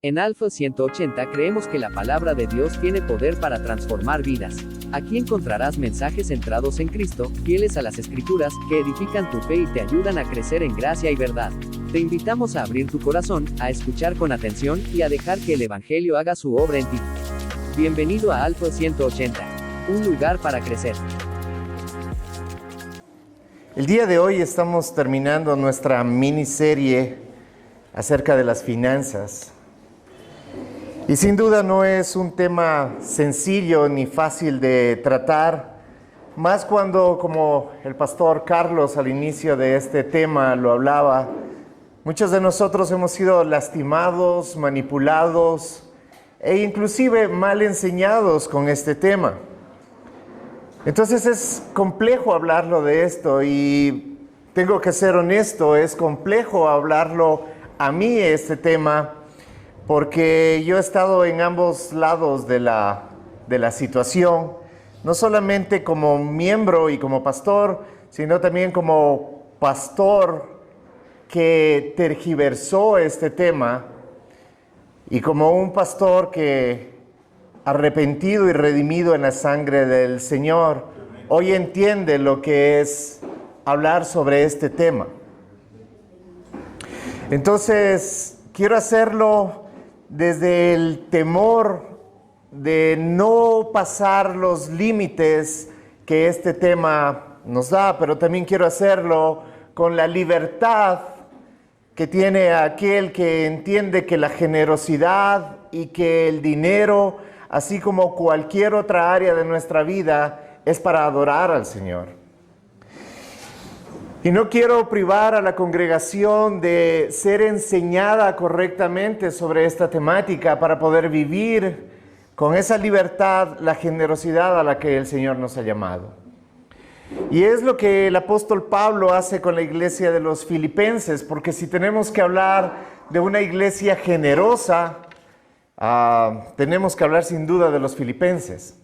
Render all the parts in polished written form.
En Alfa 180 creemos que la palabra de Dios tiene poder para transformar vidas. Aquí encontrarás mensajes centrados en Cristo, fieles a las Escrituras, que edifican tu fe y te ayudan a crecer en gracia y verdad. Te invitamos a abrir tu corazón, a escuchar con atención y a dejar que el Evangelio haga su obra en ti. Bienvenido a Alfa 180, un lugar para crecer. El día de hoy estamos terminando nuestra miniserie acerca de las finanzas. Y sin duda no es un tema sencillo ni fácil de tratar, más cuando, como el pastor Carlos al inicio de este tema lo hablaba, muchos de nosotros hemos sido lastimados, manipulados e inclusive mal enseñados con este tema. Entonces es complejo hablarlo de esto y tengo que ser honesto, es complejo hablarlo a mí este tema porque yo he estado en ambos lados de la situación, no solamente como miembro y como pastor, sino también como pastor que tergiversó este tema y como un pastor que arrepentido y redimido en la sangre del Señor, hoy entiende lo que es hablar sobre este tema. Entonces, quiero hacerlo desde el temor de no pasar los límites que este tema nos da, pero también quiero hacerlo con la libertad que tiene aquel que entiende que la generosidad y que el dinero, así como cualquier otra área de nuestra vida, es para adorar al Señor. Y no quiero privar a la congregación de ser enseñada correctamente sobre esta temática para poder vivir con esa libertad, la generosidad a la que el Señor nos ha llamado. Y es lo que el apóstol Pablo hace con la iglesia de los Filipenses, porque si tenemos que hablar de una iglesia generosa, tenemos que hablar sin duda de los filipenses.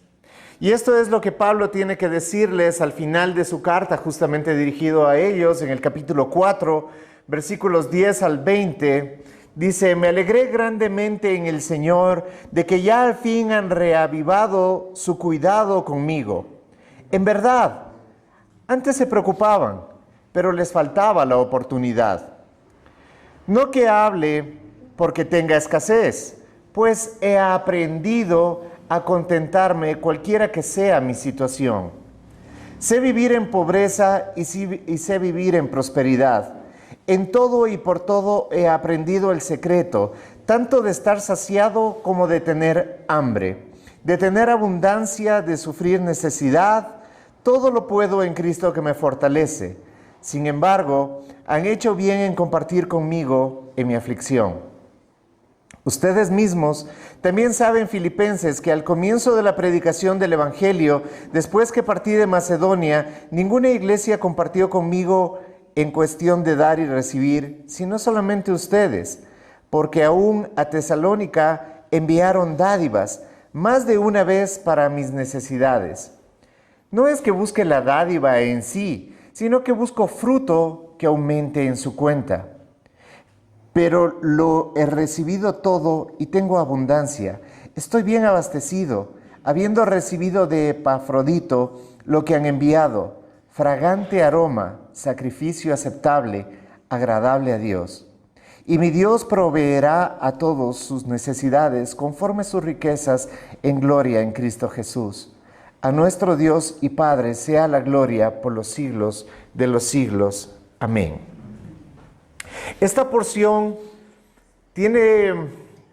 Y esto es lo que Pablo tiene que decirles al final de su carta, justamente dirigido a ellos, en el capítulo 4, versículos 10 al 20. Dice: me alegré grandemente en el Señor de que ya al fin han reavivado su cuidado conmigo. En verdad, antes se preocupaban, pero les faltaba la oportunidad. No que hable porque tenga escasez, pues he aprendido a contentarme cualquiera que sea mi situación. Sé vivir en pobreza y sé vivir en prosperidad. En todo y por todo he aprendido el secreto, tanto de estar saciado como de tener hambre, de tener abundancia, de sufrir necesidad. Todo lo puedo en Cristo que me fortalece. Sin embargo, han hecho bien en compartir conmigo en mi aflicción. Ustedes mismos también saben, filipenses, que al comienzo de la predicación del Evangelio, después que partí de Macedonia, ninguna iglesia compartió conmigo en cuestión de dar y recibir, sino solamente ustedes, porque aún a Tesalónica enviaron dádivas, más de una vez para mis necesidades. No es que busque la dádiva en sí, sino que busco fruto que aumente en su cuenta. Pero lo he recibido todo y tengo abundancia. Estoy bien abastecido, habiendo recibido de Epafrodito lo que han enviado, fragante aroma, sacrificio aceptable, agradable a Dios. Y mi Dios proveerá a todos sus necesidades conforme sus riquezas en gloria en Cristo Jesús. A nuestro Dios y Padre sea la gloria por los siglos de los siglos. Amén. Esta porción tiene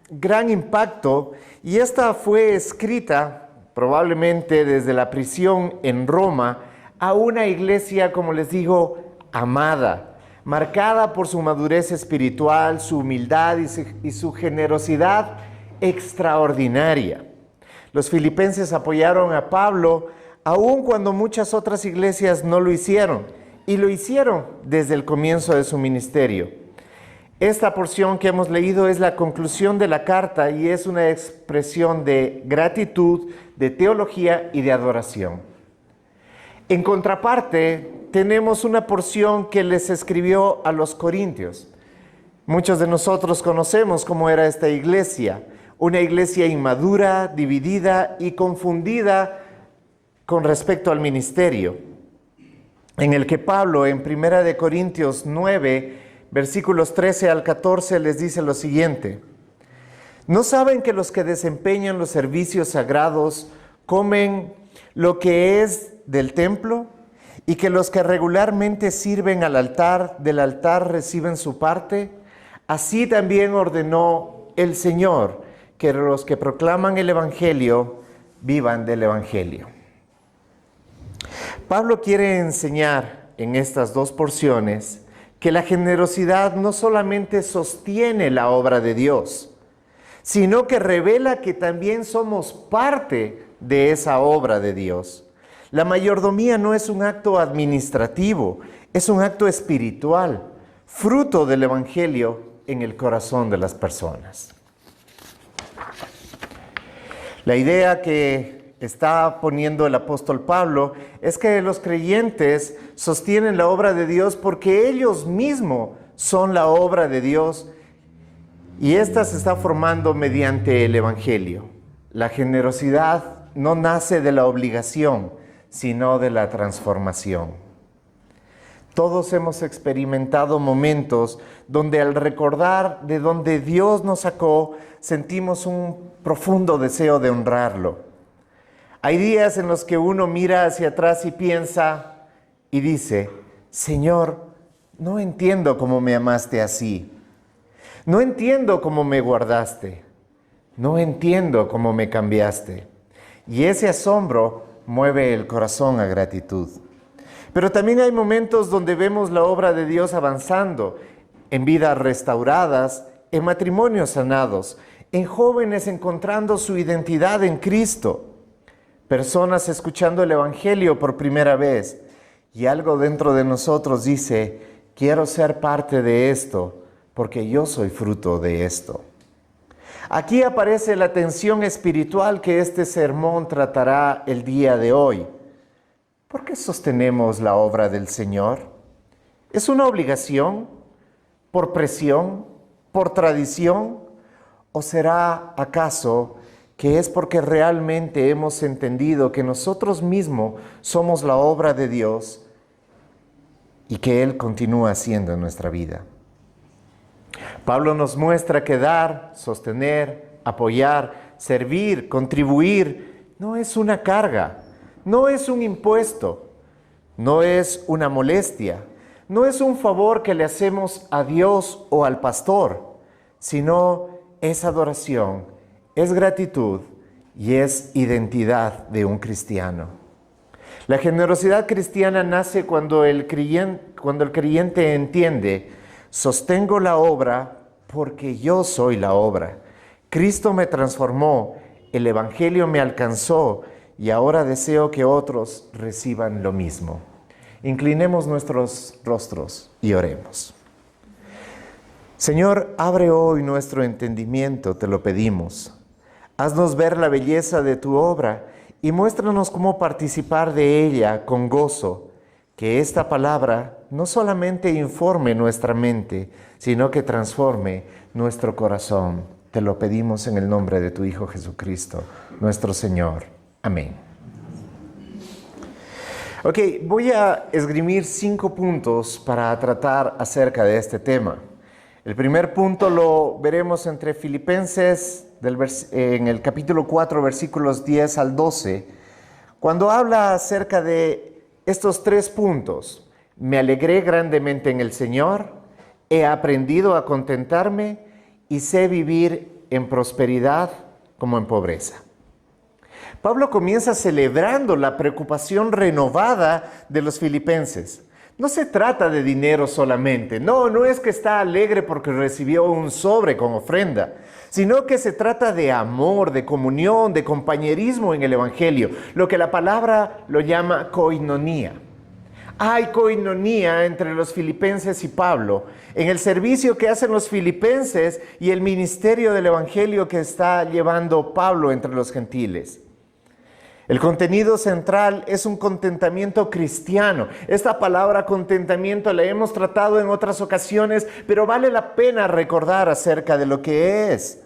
gran impacto y esta fue escrita probablemente desde la prisión en Roma a una iglesia, como les digo, amada, marcada por su madurez espiritual, su humildad y su generosidad extraordinaria. Los filipenses apoyaron a Pablo aun cuando muchas otras iglesias no lo hicieron, y lo hicieron desde el comienzo de su ministerio. Esta porción que hemos leído es la conclusión de la carta y es una expresión de gratitud, de teología y de adoración. En contraparte, tenemos una porción que les escribió a los corintios. Muchos de nosotros conocemos cómo era esta iglesia, una iglesia inmadura, dividida y confundida con respecto al ministerio, en el que Pablo en 1 Corintios 9, versículos 13 al 14 les dice lo siguiente: ¿no saben que los que desempeñan los servicios sagrados comen lo que es del templo? ¿Y que los que regularmente sirven al altar, del altar reciben su parte? Así también ordenó el Señor que los que proclaman el Evangelio vivan del Evangelio. Pablo quiere enseñar en estas dos porciones que la generosidad no solamente sostiene la obra de Dios, sino que revela que también somos parte de esa obra de Dios. La mayordomía no es un acto administrativo, es un acto espiritual, fruto del Evangelio en el corazón de las personas. La idea que está poniendo el apóstol Pablo es que los creyentes sostienen la obra de Dios porque ellos mismos son la obra de Dios y esta se está formando mediante el Evangelio. La generosidad no nace de la obligación, sino de la transformación. Todos hemos experimentado momentos donde al recordar de donde Dios nos sacó, sentimos un profundo deseo de honrarlo. Hay días en los que uno mira hacia atrás y piensa y dice: Señor, no entiendo cómo me amaste así. No entiendo cómo me guardaste. No entiendo cómo me cambiaste. Y ese asombro mueve el corazón a gratitud. Pero también hay momentos donde vemos la obra de Dios avanzando, en vidas restauradas, en matrimonios sanados, en jóvenes encontrando su identidad en Cristo, personas escuchando el Evangelio por primera vez, y algo dentro de nosotros dice: quiero ser parte de esto, porque yo soy fruto de esto. Aquí aparece la tensión espiritual que este sermón tratará el día de hoy. ¿Por qué sostenemos la obra del Señor? ¿Es una obligación? ¿Por presión? ¿Por tradición? ¿O será acaso que es porque realmente hemos entendido que nosotros mismos somos la obra de Dios y que Él continúa haciendo en nuestra vida? Pablo nos muestra que dar, sostener, apoyar, servir, contribuir, no es una carga, no es un impuesto, no es una molestia, no es un favor que le hacemos a Dios o al pastor, sino es adoración, es gratitud y es identidad de un cristiano. La generosidad cristiana nace cuando el creyente entiende: sostengo la obra porque yo soy la obra. Cristo me transformó, el Evangelio me alcanzó y ahora deseo que otros reciban lo mismo. Inclinemos nuestros rostros y oremos. Señor, abre hoy nuestro entendimiento, te lo pedimos. Haznos ver la belleza de tu obra y muéstranos cómo participar de ella con gozo. Que esta palabra no solamente informe nuestra mente, sino que transforme nuestro corazón. Te lo pedimos en el nombre de tu Hijo Jesucristo, nuestro Señor. Amén. Ok, voy a esgrimir 5 puntos para tratar acerca de este tema. El primer punto lo veremos entre Filipenses, en el capítulo 4, versículos 10 al 12, cuando habla acerca de estos 3 puntos. Me alegré grandemente en el Señor, he aprendido a contentarme y sé vivir en prosperidad como en pobreza. Pablo comienza celebrando la preocupación renovada de los filipenses. No se trata de dinero solamente, no es que está alegre porque recibió un sobre con ofrenda, sino que se trata de amor, de comunión, de compañerismo en el Evangelio, lo que la palabra lo llama koinonía. Hay koinonía entre los filipenses y Pablo, en el servicio que hacen los filipenses y el ministerio del Evangelio que está llevando Pablo entre los gentiles. El contenido central es un contentamiento cristiano. Esta palabra contentamiento la hemos tratado en otras ocasiones, pero vale la pena recordar acerca de lo que es.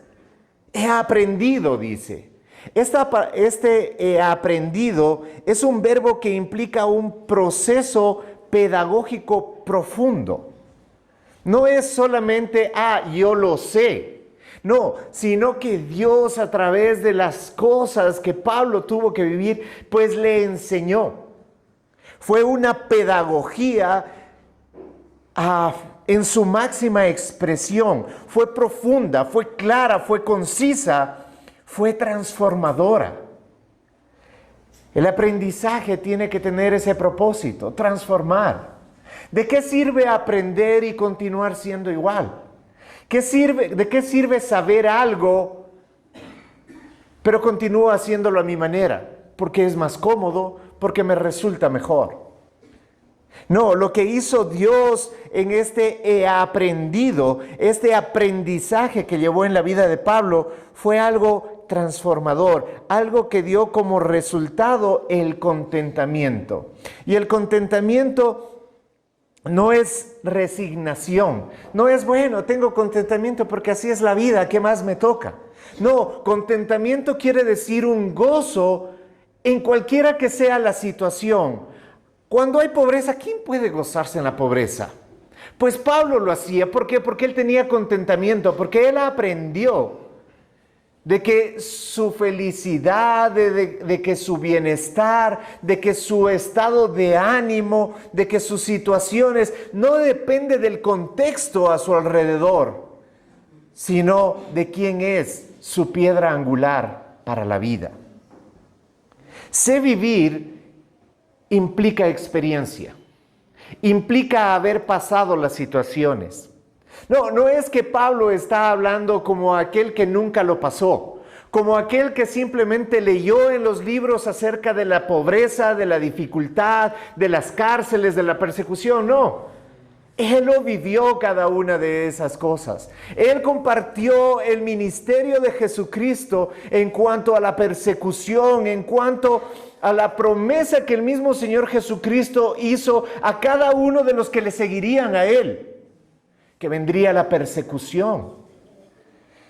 He aprendido, dice. He aprendido es un verbo que implica un proceso pedagógico profundo. No es solamente, yo lo sé. No, sino que Dios a través de las cosas que Pablo tuvo que vivir, pues le enseñó. Fue una pedagogía en su máxima expresión. Fue profunda, fue clara, fue concisa, fue transformadora. El aprendizaje tiene que tener ese propósito, transformar. ¿De qué sirve aprender y continuar siendo igual? ¿De qué sirve saber algo, pero continúo haciéndolo a mi manera? Porque es más cómodo, porque me resulta mejor. No, lo que hizo Dios en este aprendizaje que llevó en la vida de Pablo, fue algo transformador, algo que dio como resultado el contentamiento. Y el contentamiento no es resignación, no es bueno, tengo contentamiento porque así es la vida, ¿qué más me toca? No, contentamiento quiere decir un gozo en cualquiera que sea la situación. Cuando hay pobreza, ¿quién puede gozarse en la pobreza? Pues Pablo lo hacía, ¿por qué? Porque él tenía contentamiento, porque él aprendió de que su felicidad, de que su bienestar, de que su estado de ánimo, de que sus situaciones no depende del contexto a su alrededor, sino de quién es su piedra angular para la vida. Sé vivir implica experiencia, implica haber pasado las situaciones. No es que Pablo está hablando como aquel que nunca lo pasó, como aquel que simplemente leyó en los libros acerca de la pobreza, de la dificultad, de las cárceles, de la persecución. No, él lo vivió cada una de esas cosas. Él compartió el ministerio de Jesucristo en cuanto a la persecución, en cuanto a la promesa que el mismo Señor Jesucristo hizo a cada uno de los que le seguirían a él. Que vendría la persecución,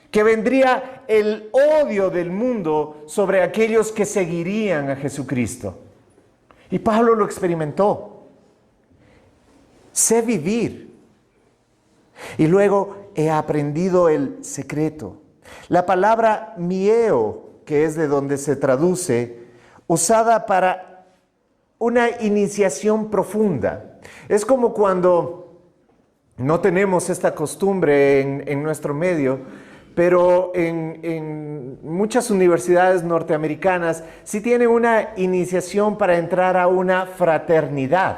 que vendría el odio del mundo sobre aquellos que seguirían a Jesucristo. Y Pablo lo experimentó. Sé vivir. Y luego he aprendido el secreto. La palabra mieo, que es de donde se traduce, usada para una iniciación profunda. Es como cuando no tenemos esta costumbre en nuestro medio, pero en muchas universidades norteamericanas sí tienen una iniciación para entrar a una fraternidad.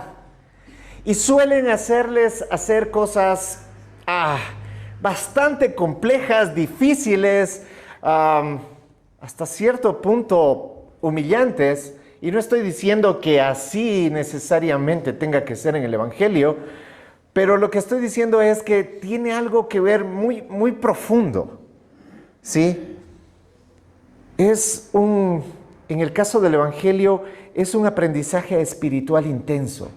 Y suelen hacerles hacer cosas bastante complejas, difíciles, hasta cierto punto humillantes. Y no estoy diciendo que así necesariamente tenga que ser en el Evangelio, pero lo que estoy diciendo es que tiene algo que ver muy, muy profundo, ¿sí? En el caso del Evangelio, es un aprendizaje espiritual intenso.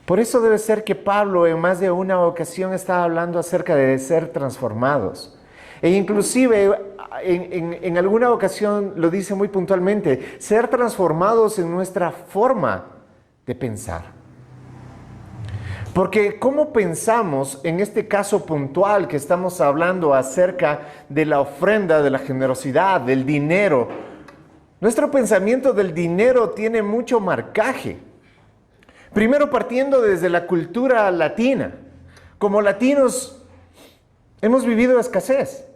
Por eso debe ser que Pablo en más de una ocasión estaba hablando acerca de ser transformados. E inclusive en alguna ocasión lo dice muy puntualmente, ser transformados en nuestra forma de pensar. Porque ¿cómo pensamos en este caso puntual que estamos hablando acerca de la ofrenda, de la generosidad, del dinero? Nuestro pensamiento del dinero tiene mucho marcaje. Primero partiendo desde la cultura latina. Como latinos hemos vivido escasez.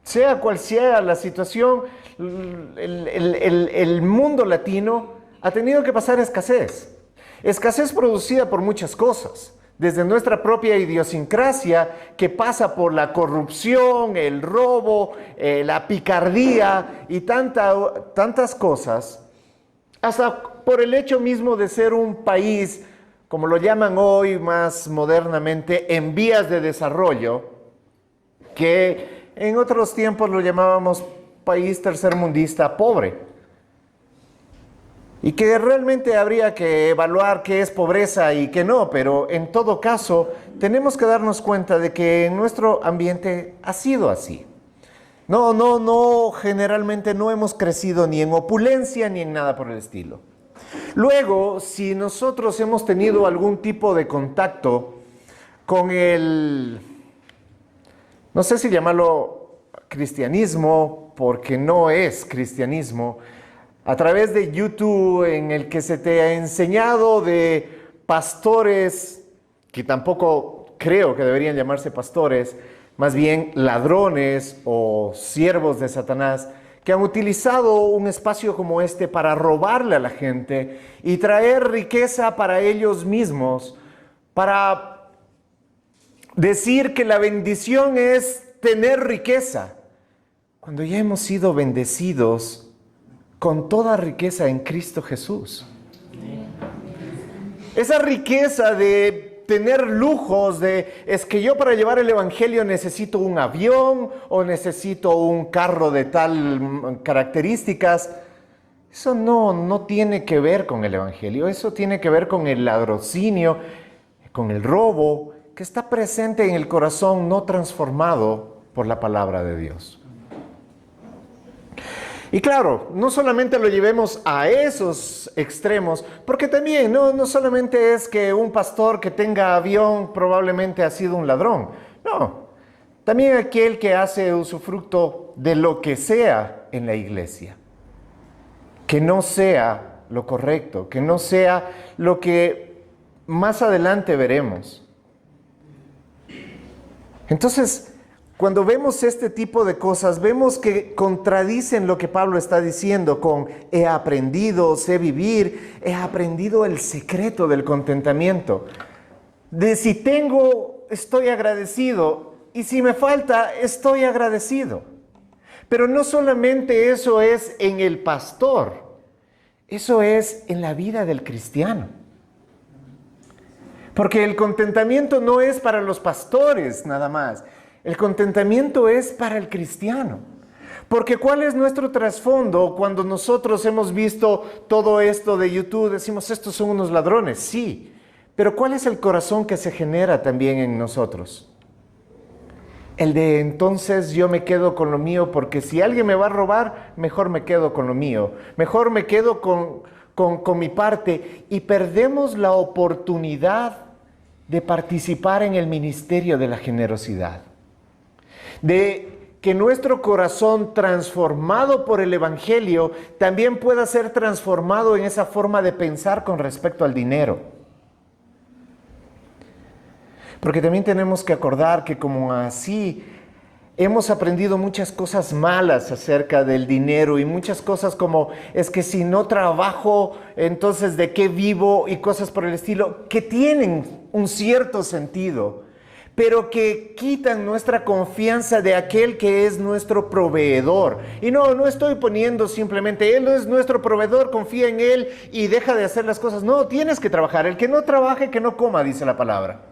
Sea cual sea la situación, el mundo latino ha tenido que pasar escasez. Escasez producida por muchas cosas. Desde nuestra propia idiosincrasia, que pasa por la corrupción, el robo, la picardía y tantas cosas, hasta por el hecho mismo de ser un país, como lo llaman hoy más modernamente, en vías de desarrollo, que en otros tiempos lo llamábamos país tercermundista pobre. y que realmente habría que evaluar qué es pobreza y qué no, pero en todo caso tenemos que darnos cuenta de que en nuestro ambiente ha sido así. No, generalmente no hemos crecido ni en opulencia ni en nada por el estilo. Luego, si nosotros hemos tenido algún tipo de contacto con el, no sé si llamarlo cristianismo, porque no es cristianismo, a través de YouTube en el que se te ha enseñado de pastores, que tampoco creo que deberían llamarse pastores, más bien ladrones o siervos de Satanás, que han utilizado un espacio como este para robarle a la gente y traer riqueza para ellos mismos, para decir que la bendición es tener riqueza, cuando ya hemos sido bendecidos con toda riqueza en Cristo Jesús. Esa riqueza de tener lujos, es que yo para llevar el evangelio necesito un avión o necesito un carro de tal características. Eso no tiene que ver con el evangelio, eso tiene que ver con el ladrocinio, con el robo, que está presente en el corazón no transformado por la palabra de Dios. Y claro, no solamente lo llevemos a esos extremos, porque también no solamente es que un pastor que tenga avión probablemente ha sido un ladrón. No, también aquel que hace usufructo de lo que sea en la iglesia, que no sea lo correcto, que no sea lo que más adelante veremos. Entonces, cuando vemos este tipo de cosas, vemos que contradicen lo que Pablo está diciendo con he aprendido, sé vivir, he aprendido el secreto del contentamiento. De si tengo, estoy agradecido, y si me falta, estoy agradecido. Pero no solamente eso es en el pastor, eso es en la vida del cristiano. Porque el contentamiento no es para los pastores nada más. El contentamiento es para el cristiano. Porque ¿cuál es nuestro trasfondo cuando nosotros hemos visto todo esto de YouTube? Decimos, estos son unos ladrones. Sí, pero ¿cuál es el corazón que se genera también en nosotros? El de entonces yo me quedo con lo mío, porque si alguien me va a robar, mejor me quedo con lo mío. Mejor me quedo con mi parte, y perdemos la oportunidad de participar en el ministerio de la generosidad. De que nuestro corazón transformado por el evangelio también pueda ser transformado en esa forma de pensar con respecto al dinero. Porque también tenemos que acordar que como así hemos aprendido muchas cosas malas acerca del dinero, y muchas cosas como es que si no trabajo, entonces ¿de qué vivo? Y cosas por el estilo, que tienen un cierto sentido, pero que quitan nuestra confianza de aquel que es nuestro proveedor. Y no estoy poniendo simplemente, Él es nuestro proveedor, confía en Él y deja de hacer las cosas. No, tienes que trabajar. El que no trabaje, que no coma, dice la palabra.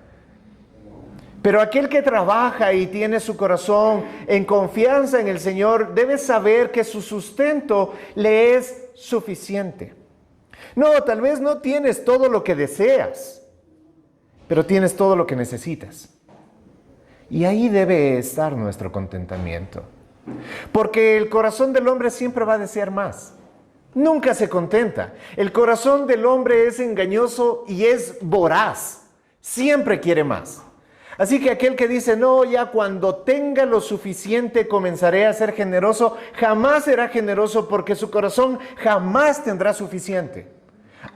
Pero aquel que trabaja y tiene su corazón en confianza en el Señor, debe saber que su sustento le es suficiente. No, tal vez no tienes todo lo que deseas, pero tienes todo lo que necesitas. Y ahí debe estar nuestro contentamiento. Porque el corazón del hombre siempre va a desear más. Nunca se contenta. El corazón del hombre es engañoso y es voraz. Siempre quiere más. Así que aquel que dice, no, ya cuando tenga lo suficiente comenzaré a ser generoso, jamás será generoso, porque su corazón jamás tendrá suficiente,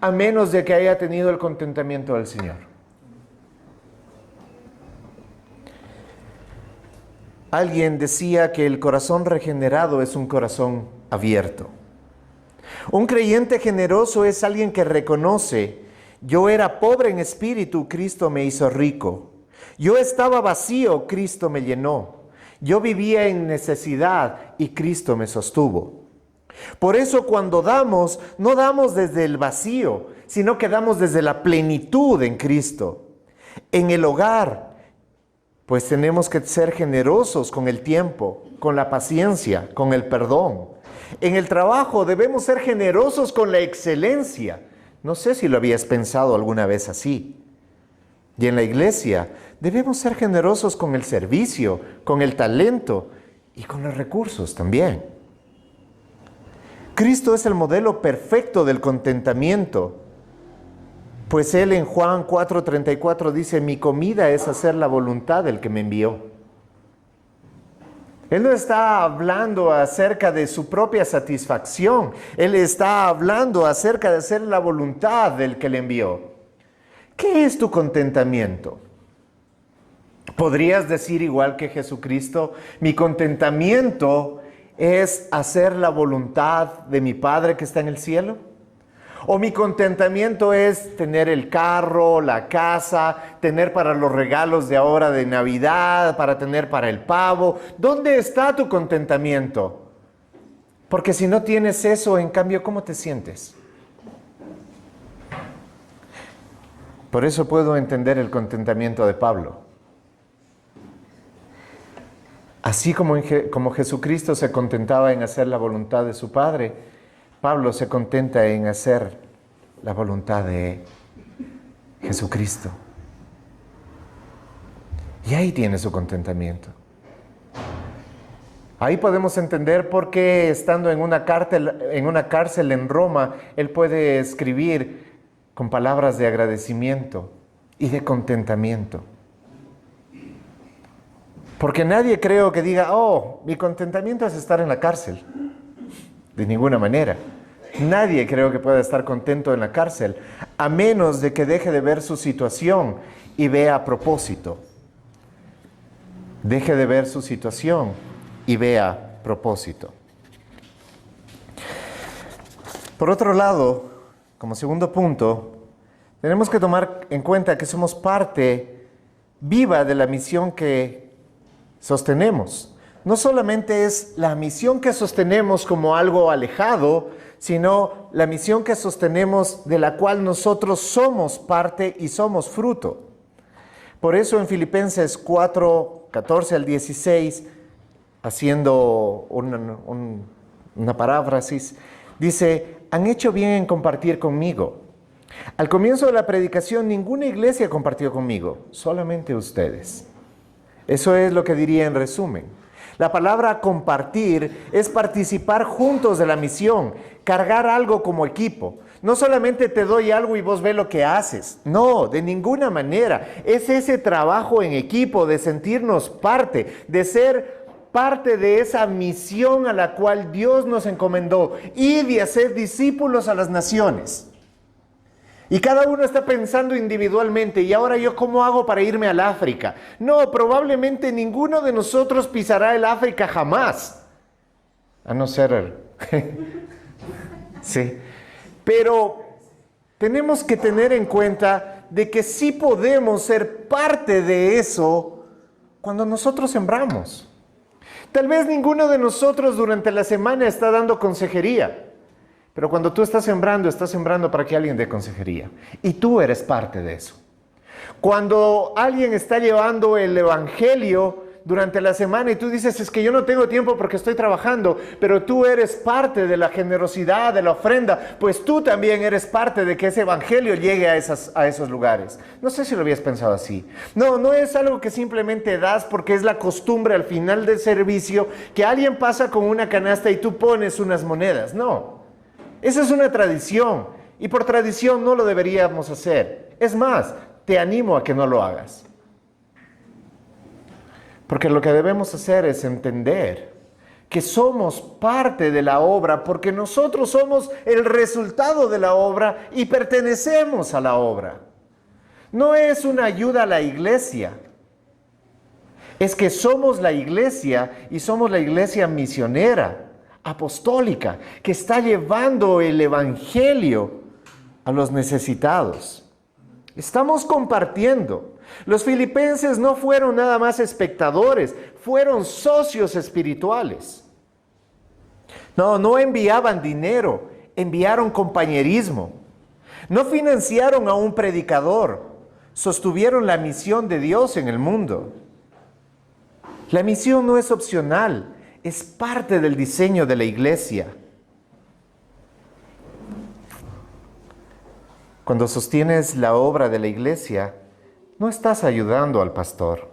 a menos de que haya tenido el contentamiento del Señor. Alguien decía que el corazón regenerado es un corazón abierto. Un creyente generoso es alguien que reconoce, yo era pobre en espíritu, Cristo me hizo rico. Yo estaba vacío, Cristo me llenó. Yo vivía en necesidad y Cristo me sostuvo. Por eso cuando damos, no damos desde el vacío, sino que damos desde la plenitud en Cristo. En el hogar, pues tenemos que ser generosos con el tiempo, con la paciencia, con el perdón. En el trabajo debemos ser generosos con la excelencia. No sé si lo habías pensado alguna vez así. Y en la iglesia debemos ser generosos con el servicio, con el talento y con los recursos también. Cristo es el modelo perfecto del contentamiento, pues Él en Juan 4:34 dice: mi comida es hacer la voluntad del que me envió. Él no está hablando acerca de su propia satisfacción, Él está hablando acerca de hacer la voluntad del que le envió. ¿Qué es tu contentamiento? ¿Podrías decir igual que Jesucristo: mi contentamiento es hacer la voluntad de mi Padre que está en el cielo? ¿O mi contentamiento es tener el carro, la casa, tener para los regalos de ahora de Navidad, para tener para el pavo? ¿Dónde está tu contentamiento? Porque si no tienes eso, en cambio, ¿cómo te sientes? Por eso puedo entender el contentamiento de Pablo. Así como Jesucristo se contentaba en hacer la voluntad de su Padre, Pablo se contenta en hacer la voluntad de Jesucristo. Y ahí tiene su contentamiento. Ahí podemos entender por qué, estando en una cárcel en Roma, él puede escribir con palabras de agradecimiento y de contentamiento. Porque nadie creo que diga: oh, mi contentamiento es estar en la cárcel. De ninguna manera. Nadie creo que pueda estar contento en la cárcel, a menos de que deje de ver su situación y vea propósito. Deje de ver su situación y vea propósito. Por otro lado, como segundo punto, tenemos que tomar en cuenta que somos parte viva de la misión que sostenemos. No solamente es la misión que sostenemos como algo alejado, sino la misión que sostenemos de la cual nosotros somos parte y somos fruto. Por eso en Filipenses 4, 14 al 16, haciendo una paráfrasis, dice: han hecho bien en compartir conmigo. Al comienzo de la predicación ninguna iglesia compartió conmigo, solamente ustedes. Eso es lo que diría en resumen. La palabra compartir es participar juntos de la misión, cargar algo como equipo. No solamente te doy algo y vos ves lo que haces. No, de ninguna manera. Es ese trabajo en equipo de sentirnos parte, de ser parte de esa misión a la cual Dios nos encomendó y de hacer discípulos a las naciones. Y cada uno está pensando individualmente: ¿y ahora yo cómo hago para irme al África? No, probablemente ninguno de nosotros pisará el África jamás. A no ser sí. Pero tenemos que tener en cuenta de que sí podemos ser parte de eso cuando nosotros sembramos. Tal vez ninguno de nosotros durante la semana está dando consejería. Pero cuando tú estás sembrando para que alguien dé consejería. Y tú eres parte de eso. Cuando alguien está llevando el evangelio durante la semana y tú dices: es que yo no tengo tiempo porque estoy trabajando, pero tú eres parte de la generosidad, de la ofrenda, pues tú también eres parte de que ese evangelio llegue a esos lugares. No sé si lo habías pensado así. No es algo que simplemente das porque es la costumbre al final del servicio que alguien pasa con una canasta y tú pones unas monedas. No. Esa es una tradición y por tradición no lo deberíamos hacer. Es más, te animo a que no lo hagas. Porque lo que debemos hacer es entender que somos parte de la obra, porque nosotros somos el resultado de la obra y pertenecemos a la obra. No es una ayuda a la iglesia. Es que somos la iglesia y somos la iglesia misionera, apostólica, que está llevando el evangelio a los necesitados. Estamos compartiendo. Los filipenses no fueron nada más espectadores, fueron socios espirituales. No enviaban dinero, enviaron compañerismo. No financiaron a un predicador, sostuvieron la misión de Dios en el mundo. La misión no es opcional, es parte del diseño de la iglesia. Cuando sostienes la obra de la iglesia, no estás ayudando al pastor.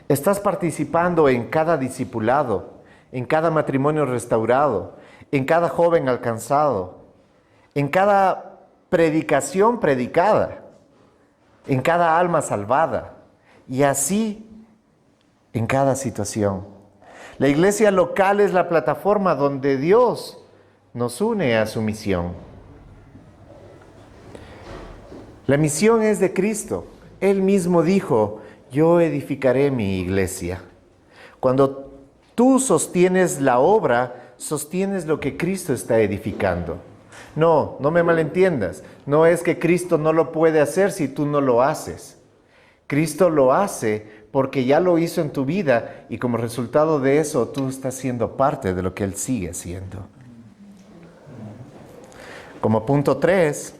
Estás participando en cada discipulado, en cada matrimonio restaurado, en cada joven alcanzado, en cada predicación predicada, en cada alma salvada, y así en cada situación. La iglesia local es la plataforma donde Dios nos une a su misión. La misión es de Cristo. Él mismo dijo, yo edificaré mi iglesia. Cuando tú sostienes la obra, sostienes lo que Cristo está edificando. No me malentiendas. No es que Cristo no lo puede hacer si tú no lo haces. Cristo lo hace porque ya lo hizo en tu vida y como resultado de eso tú estás siendo parte de lo que Él sigue haciendo. Como punto 3,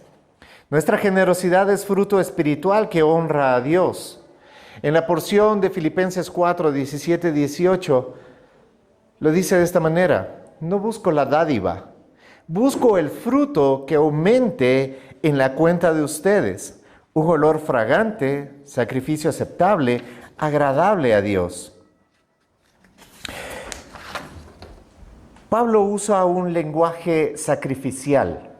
nuestra generosidad es fruto espiritual que honra a Dios. En la porción de Filipenses 4, 17, 18, lo dice de esta manera: no busco la dádiva, busco el fruto que aumente en la cuenta de ustedes, un olor fragante, sacrificio aceptable, agradable a Dios. Pablo usa un lenguaje sacrificial.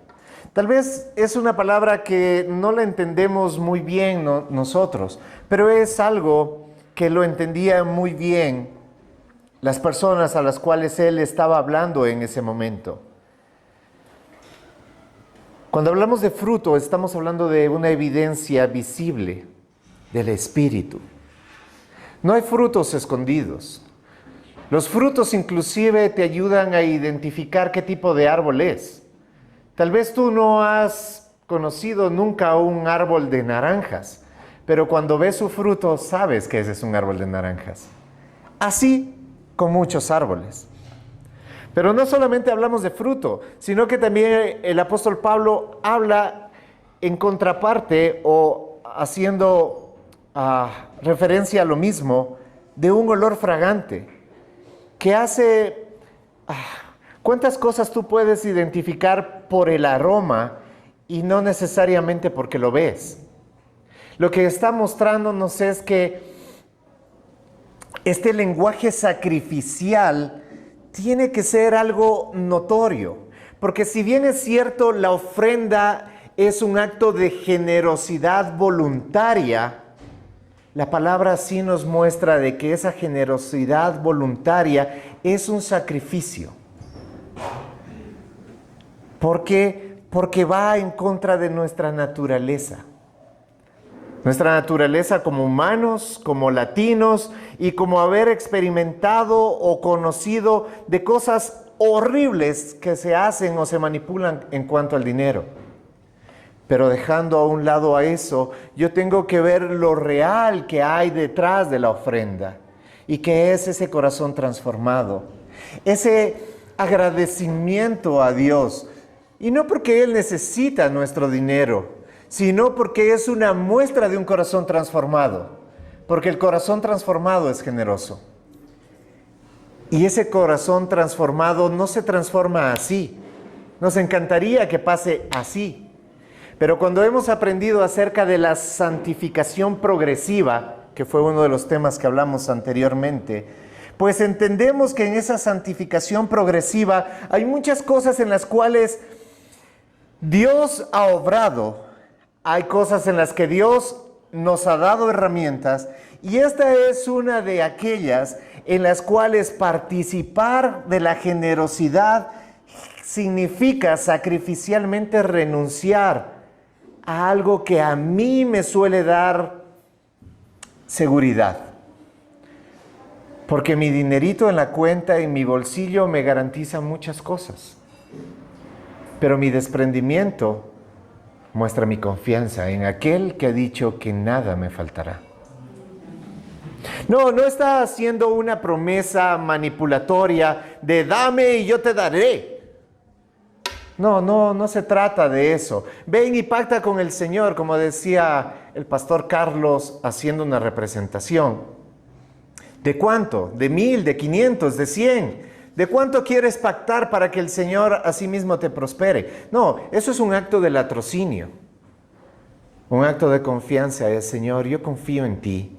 Tal vez es una palabra que no la entendemos muy bien nosotros, pero es algo que lo entendían muy bien las personas a las cuales él estaba hablando en ese momento. Cuando hablamos de fruto, estamos hablando de una evidencia visible del Espíritu. No hay frutos escondidos. Los frutos inclusive te ayudan a identificar qué tipo de árbol es. Tal vez tú no has conocido nunca un árbol de naranjas, pero cuando ves su fruto sabes que ese es un árbol de naranjas. Así con muchos árboles. Pero no solamente hablamos de fruto, sino que también el apóstol Pablo habla en contraparte o haciendo referencia a lo mismo de un olor fragante que hace... ¿Cuántas cosas tú puedes identificar por el aroma y no necesariamente porque lo ves? Lo que está mostrándonos es que este lenguaje sacrificial tiene que ser algo notorio, porque si bien es cierto, la ofrenda es un acto de generosidad voluntaria, la palabra sí nos muestra de que esa generosidad voluntaria es un sacrificio. ¿Por qué? Porque va en contra de nuestra naturaleza. Nuestra naturaleza como humanos, como latinos y como haber experimentado o conocido de cosas horribles que se hacen o se manipulan en cuanto al dinero. Pero dejando a un lado a eso, yo tengo que ver lo real que hay detrás de la ofrenda y que es ese corazón transformado, ese agradecimiento a Dios. Y no porque Él necesita nuestro dinero, sino porque es una muestra de un corazón transformado. Porque el corazón transformado es generoso. Y ese corazón transformado no se transforma así. Nos encantaría que pase así. Pero cuando hemos aprendido acerca de la santificación progresiva, que fue uno de los temas que hablamos anteriormente, pues entendemos que en esa santificación progresiva hay muchas cosas en las cuales Dios ha obrado. Hay cosas en las que Dios nos ha dado herramientas y esta es una de aquellas en las cuales participar de la generosidad significa sacrificialmente renunciar a algo que a mí me suele dar seguridad. Porque mi dinerito en la cuenta, en mi bolsillo, me garantiza muchas cosas. Pero mi desprendimiento muestra mi confianza en aquel que ha dicho que nada me faltará. No está haciendo una promesa manipulatoria de dame y yo te daré. No se trata de eso. Ven y pacta con el Señor, como decía el pastor Carlos haciendo una representación. ¿De cuánto? ¿De 1000? ¿De 500? ¿De 100? ¿De cuánto quieres pactar para que el Señor a sí mismo te prospere? No, eso es un acto de latrocinio. Un acto de confianza es, Señor, yo confío en ti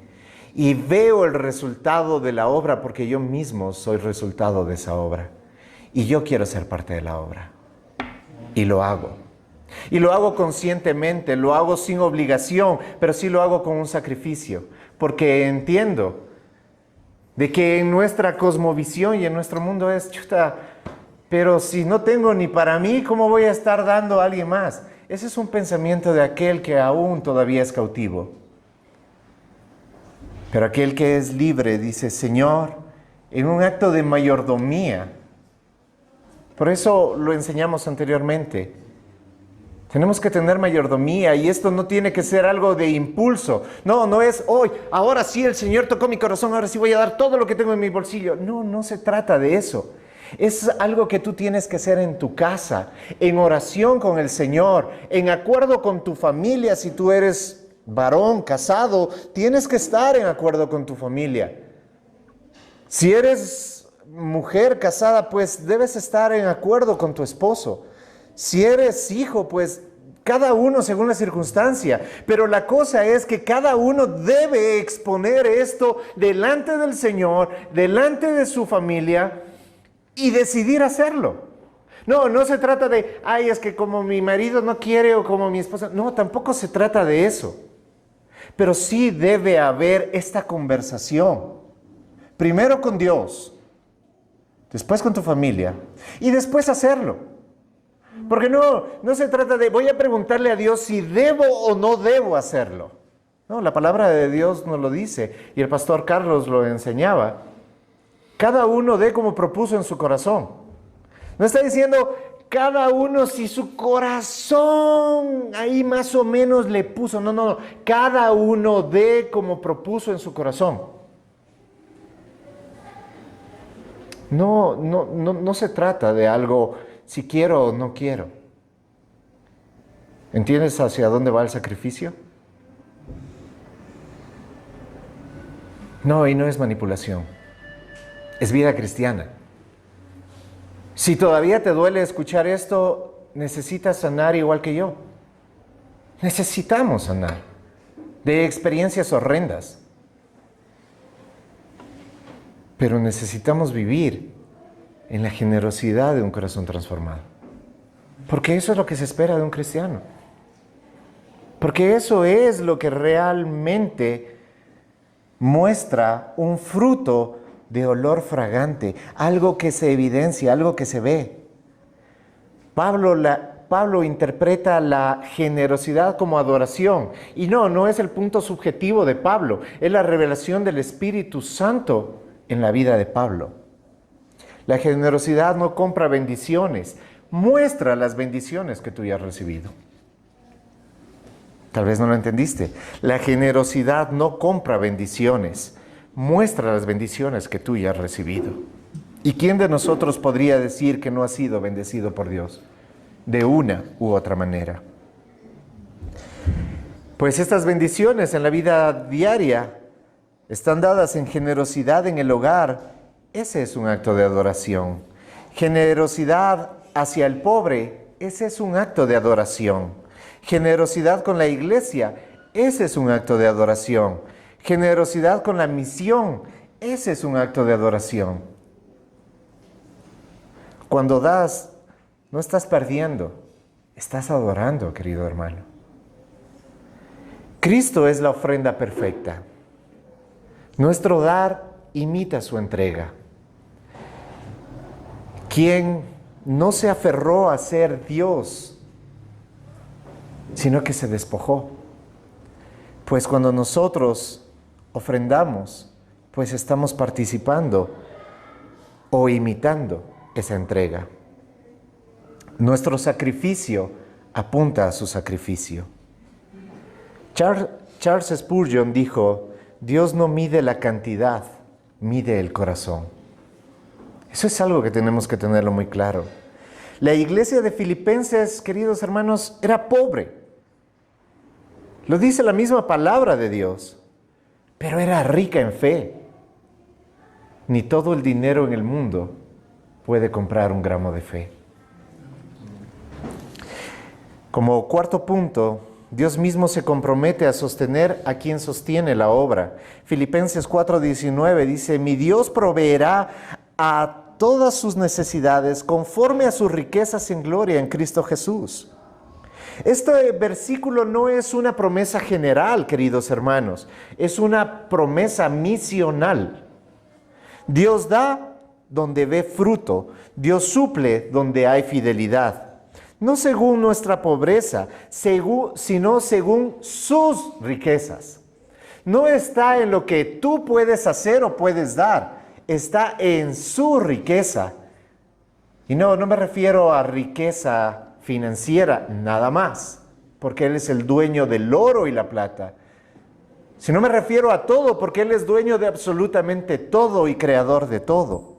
y veo el resultado de la obra porque yo mismo soy resultado de esa obra. Y yo quiero ser parte de la obra. Y lo hago. Y lo hago conscientemente, lo hago sin obligación, pero sí lo hago con un sacrificio. Porque entiendo de que en nuestra cosmovisión y en nuestro mundo es, chuta, pero si no tengo ni para mí, ¿cómo voy a estar dando a alguien más? Ese es un pensamiento de aquel que aún todavía es cautivo. Pero aquel que es libre dice, Señor, en un acto de mayordomía. Por eso lo enseñamos anteriormente. Tenemos que tener mayordomía y esto no tiene que ser algo de impulso. No, no es hoy, ahora sí el Señor tocó mi corazón, ahora sí voy a dar todo lo que tengo en mi bolsillo. No, no se trata de eso. Es algo que tú tienes que hacer en tu casa, en oración con el Señor, en acuerdo con tu familia. Si tú eres varón, casado, tienes que estar en acuerdo con tu familia. Si eres mujer casada, pues debes estar en acuerdo con tu esposo. Si eres hijo, pues cada uno según la circunstancia. Pero la cosa es que cada uno debe exponer esto delante del Señor, delante de su familia y decidir hacerlo. No, no se trata de, ay, es que como mi marido no quiere o como mi esposa. No, tampoco se trata de eso. Pero sí debe haber esta conversación. Primero con Dios, después con tu familia y después hacerlo. Porque no se trata de, voy a preguntarle a Dios si debo o no debo hacerlo. No, la palabra de Dios nos lo dice y el pastor Carlos lo enseñaba. Cada uno dé como propuso en su corazón. No está diciendo cada uno si su corazón ahí más o menos le puso. No. Cada uno dé como propuso en su corazón. No se trata de algo si quiero o no quiero. ¿Entiendes hacia dónde va el sacrificio? No, y no es manipulación. Es vida cristiana. Si todavía te duele escuchar esto, necesitas sanar igual que yo. Necesitamos sanar de experiencias horrendas. Pero necesitamos vivir en la generosidad de un corazón transformado. Porque eso es lo que se espera de un cristiano. Porque eso es lo que realmente muestra un fruto de olor fragante, algo que se evidencia, algo que se ve. Pablo interpreta la generosidad como adoración. Y no es el punto subjetivo de Pablo, es la revelación del Espíritu Santo en la vida de Pablo. La generosidad no compra bendiciones, muestra las bendiciones que tú ya has recibido. Tal vez no lo entendiste. La generosidad no compra bendiciones, muestra las bendiciones que tú ya has recibido. ¿Y quién de nosotros podría decir que no ha sido bendecido por Dios? De una u otra manera. Pues estas bendiciones en la vida diaria están dadas en generosidad en el hogar. Ese es un acto de adoración. Generosidad hacia el pobre, ese es un acto de adoración. Generosidad con la iglesia, ese es un acto de adoración. Generosidad con la misión, ese es un acto de adoración. Cuando das, no estás perdiendo, estás adorando, querido hermano. Cristo es la ofrenda perfecta. Nuestro dar imita su entrega. Quien no se aferró a ser Dios, sino que se despojó. Pues cuando nosotros ofrendamos, pues estamos participando o imitando esa entrega. Nuestro sacrificio apunta a su sacrificio. Charles Spurgeon dijo, Dios no mide la cantidad, mide el corazón. Eso es algo que tenemos que tenerlo muy claro. La iglesia de Filipenses, queridos hermanos, era pobre. Lo dice la misma palabra de Dios, pero era rica en fe. Ni todo el dinero en el mundo puede comprar un gramo de fe. Como cuarto punto, Dios mismo se compromete a sostener a quien sostiene la obra. Filipenses 4:19 dice, mi Dios proveerá a todas sus necesidades conforme a sus riquezas en gloria en Cristo Jesús. Este versículo no es una promesa general, queridos hermanos, es una promesa misional. Dios da donde ve fruto, Dios suple donde hay fidelidad. No según nuestra pobreza, sino según sus riquezas. No está en lo que tú puedes hacer o puedes dar, está en su riqueza. Y no me refiero a riqueza financiera, nada más, porque Él es el dueño del oro y la plata. Sino me refiero a todo, porque Él es dueño de absolutamente todo y creador de todo.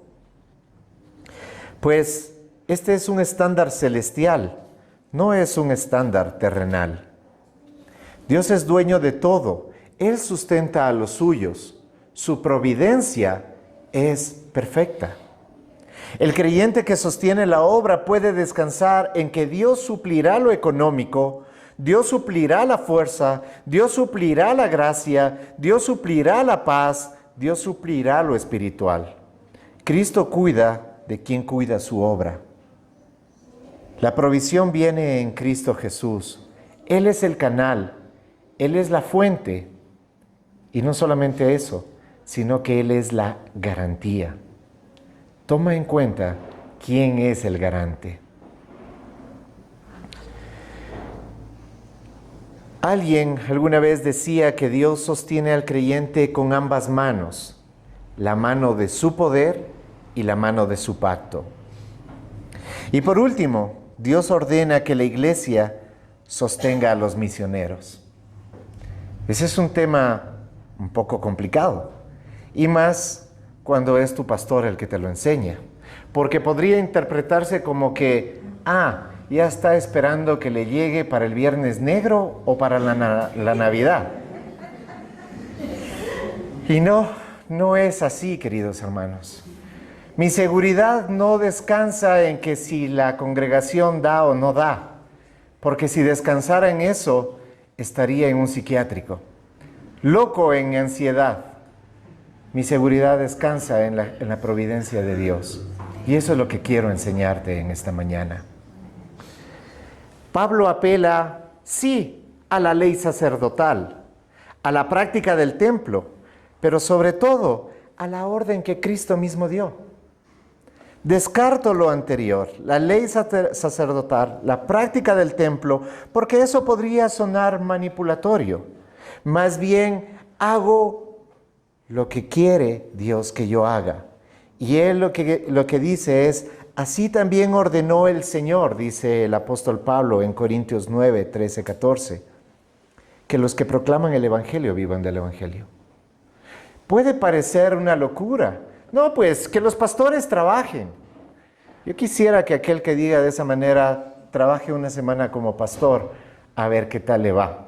Pues este es un estándar celestial, no es un estándar terrenal. Dios es dueño de todo, Él sustenta a los suyos, su providencia es perfecta. El creyente que sostiene la obra puede descansar en que Dios suplirá lo económico, Dios suplirá la fuerza, Dios suplirá la gracia, Dios suplirá la paz, Dios suplirá lo espiritual. Cristo cuida de quien cuida su obra. La provisión viene en Cristo Jesús. Él es el canal, Él es la fuente. Y no solamente eso, sino que Él es la garantía. Toma en cuenta quién es el garante. Alguien alguna vez decía que Dios sostiene al creyente con ambas manos, la mano de su poder y la mano de su pacto. Y por último, Dios ordena que la iglesia sostenga a los misioneros. Ese es un tema un poco complicado, y más cuando es tu pastor el que te lo enseña, porque podría interpretarse como que, ya está esperando que le llegue para el Viernes Negro o para la Navidad. Y no es así, queridos hermanos. Mi seguridad no descansa en que si la congregación da o no da, porque si descansara en eso, estaría en un psiquiátrico, loco en ansiedad. Mi seguridad descansa en la providencia de Dios. Y eso es lo que quiero enseñarte en esta mañana. Pablo apela, sí, a la ley sacerdotal, a la práctica del templo, pero sobre todo a la orden que Cristo mismo dio. Descarto lo anterior, la ley sacerdotal, la práctica del templo, porque eso podría sonar manipulatorio. Más bien, hago lo que quiere Dios que yo haga. Y Él lo que dice es, así también ordenó el Señor, dice el apóstol Pablo en Corintios 9, 13, 14, que los que proclaman el Evangelio vivan del Evangelio. Puede parecer una locura. No, pues, que los pastores trabajen. Yo quisiera que aquel que diga de esa manera, trabaje una semana como pastor, a ver qué tal le va.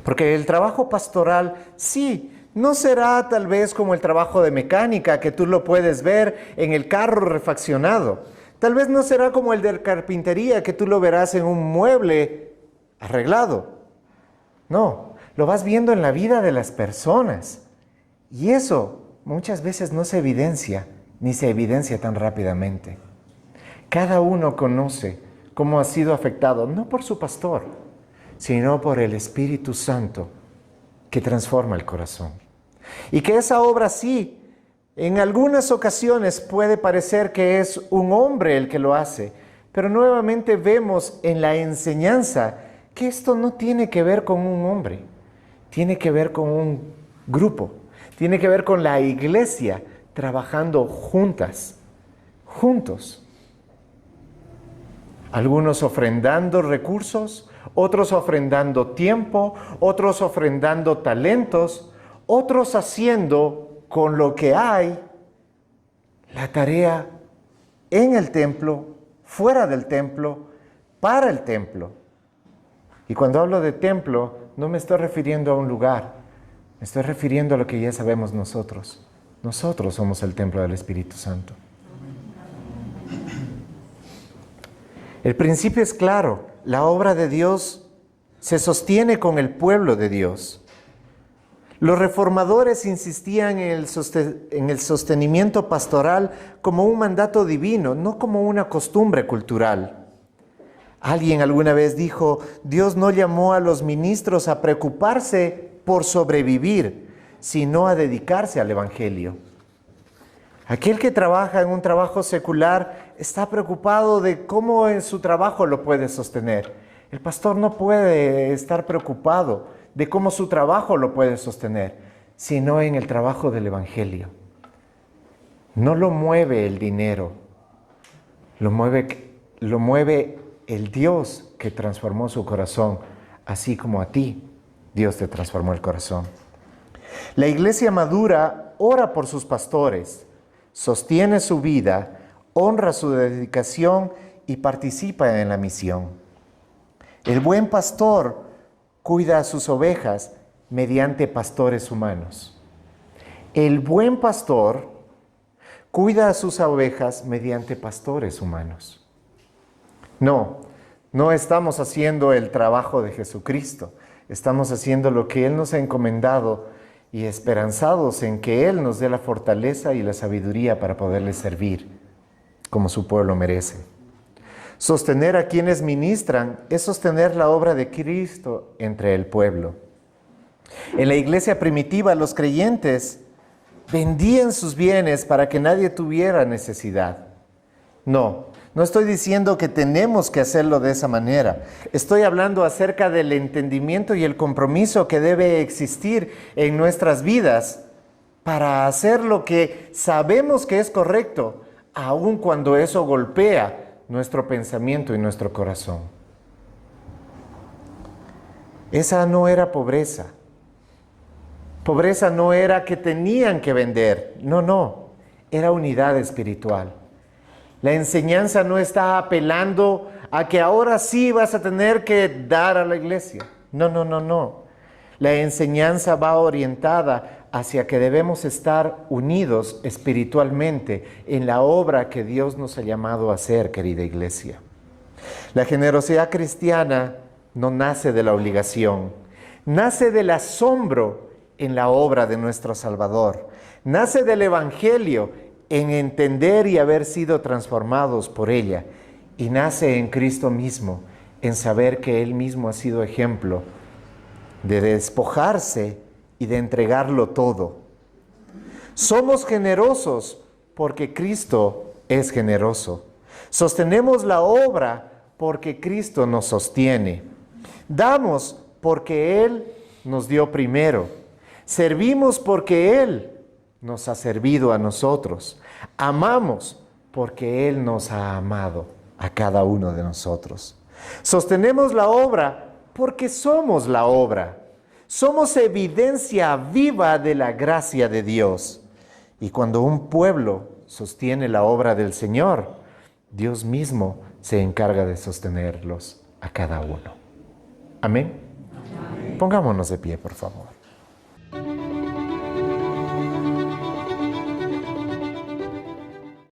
Porque el trabajo pastoral, sí, no será tal vez como el trabajo de mecánica, que tú lo puedes ver en el carro refaccionado. Tal vez no será como el de carpintería, que tú lo verás en un mueble arreglado. No, lo vas viendo en la vida de las personas. Y eso muchas veces no se evidencia, ni se evidencia tan rápidamente. Cada uno conoce cómo ha sido afectado, no por su pastor, sino por el Espíritu Santo que transforma el corazón. Y que esa obra sí, en algunas ocasiones puede parecer que es un hombre el que lo hace, pero nuevamente vemos en la enseñanza que esto no tiene que ver con un hombre, tiene que ver con un grupo, tiene que ver con la iglesia trabajando juntos. Algunos ofrendando recursos, otros ofrendando tiempo, otros ofrendando talentos, otros haciendo con lo que hay la tarea en el templo, fuera del templo, para el templo. Y cuando hablo de templo, no me estoy refiriendo a un lugar, me estoy refiriendo a lo que ya sabemos nosotros. Nosotros somos el templo del Espíritu Santo. El principio es claro, la obra de Dios se sostiene con el pueblo de Dios. Los reformadores insistían en el sostenimiento pastoral como un mandato divino, no como una costumbre cultural. Alguien alguna vez dijo, Dios no llamó a los ministros a preocuparse por sobrevivir, sino a dedicarse al Evangelio. Aquel que trabaja en un trabajo secular está preocupado de cómo en su trabajo lo puede sostener. El pastor no puede estar preocupado de cómo su trabajo lo puede sostener, sino en el trabajo del Evangelio. No lo mueve el dinero, lo mueve el Dios que transformó su corazón, así como a ti, Dios te transformó el corazón. La iglesia madura ora por sus pastores, sostiene su vida, honra su dedicación y participa en la misión. El buen pastor cuida a sus ovejas mediante pastores humanos. El buen pastor cuida a sus ovejas mediante pastores humanos. No estamos haciendo el trabajo de Jesucristo. Estamos haciendo lo que Él nos ha encomendado y esperanzados en que Él nos dé la fortaleza y la sabiduría para poderle servir como su pueblo merece. Sostener a quienes ministran es sostener la obra de Cristo entre el pueblo. En la iglesia primitiva, los creyentes vendían sus bienes para que nadie tuviera necesidad. No estoy diciendo que tenemos que hacerlo de esa manera. Estoy hablando acerca del entendimiento y el compromiso que debe existir en nuestras vidas para hacer lo que sabemos que es correcto, aun cuando eso golpea nuestro pensamiento y nuestro corazón. Esa no era pobreza. Pobreza no era que tenían que vender. No. Era unidad espiritual. La enseñanza no está apelando a que ahora sí vas a tener que dar a la iglesia. No. La enseñanza va orientada hacia que debemos estar unidos espiritualmente en la obra que Dios nos ha llamado a hacer, querida iglesia. La generosidad cristiana no nace de la obligación, nace del asombro en la obra de nuestro Salvador, nace del Evangelio en entender y haber sido transformados por ella, y nace en Cristo mismo, en saber que Él mismo ha sido ejemplo de despojarse y de entregarlo todo. Somos generosos porque Cristo es generoso. Sostenemos la obra porque Cristo nos sostiene. Damos porque Él nos dio primero. Servimos porque Él nos ha servido a nosotros. Amamos porque Él nos ha amado a cada uno de nosotros. Sostenemos la obra porque somos la obra. Somos evidencia viva de la gracia de Dios. Y cuando un pueblo sostiene la obra del Señor, Dios mismo se encarga de sostenerlos a cada uno. Amén. Pongámonos de pie, por favor.